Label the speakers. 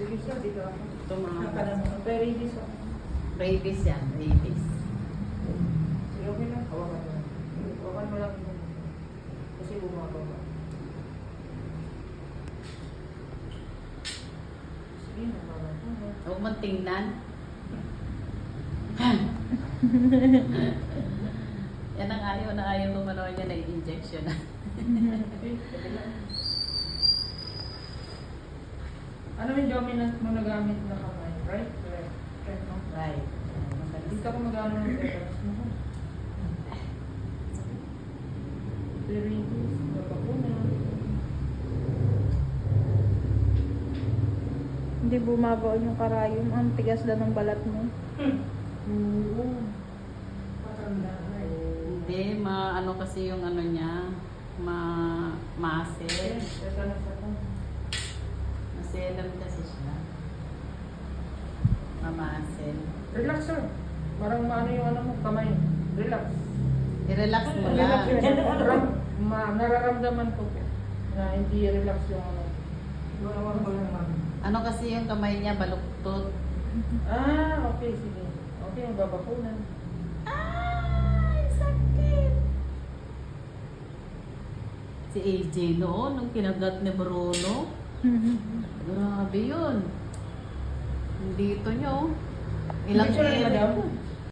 Speaker 1: Sige sir, dito ako.
Speaker 2: Ito mga
Speaker 1: Rabies ako.
Speaker 2: rabies yan, rabies.
Speaker 1: Sige, okay lang. Hawakan mo lang. Hawakan mo lang. Kasi bumababa. Sige, nababat mo.
Speaker 2: Huwag mong tingnan. Yan ang ayaw ko manood niya na injection.
Speaker 1: Okay, sige lang. Ano yung dominant mo nagamit na kamay? Right? Left. Right, no?
Speaker 2: Right.
Speaker 1: Dito ako mag-ano ng tetanus mo. Rabies, napakuna.
Speaker 3: Hindi bumabaon yung karayom. Ang tigas na ng balat mo.
Speaker 1: Oo. Matanda na eh.
Speaker 2: Hindi, ano kasi yung ano niya, ma-muscle.
Speaker 1: Tetanus ako.
Speaker 2: Maselan kasi siya. Ma-muscle.
Speaker 1: Relax sir. Parang maano yung ano mo, kamay. Relax.
Speaker 2: I-relax mo
Speaker 1: Relax
Speaker 2: lang.
Speaker 1: yun. Nararamdaman ko na hindi relax yung ano.
Speaker 2: Ano kasi yung kamay niya, baluktot.
Speaker 1: Ah, okay, sige. Okay, yung babakunan.
Speaker 2: Ay, sakit! Si AJ noon, nung kinagat ni Bruno. Grabe yun. Dito nyo. Ilang
Speaker 1: Picture ni
Speaker 2: area.
Speaker 1: madam?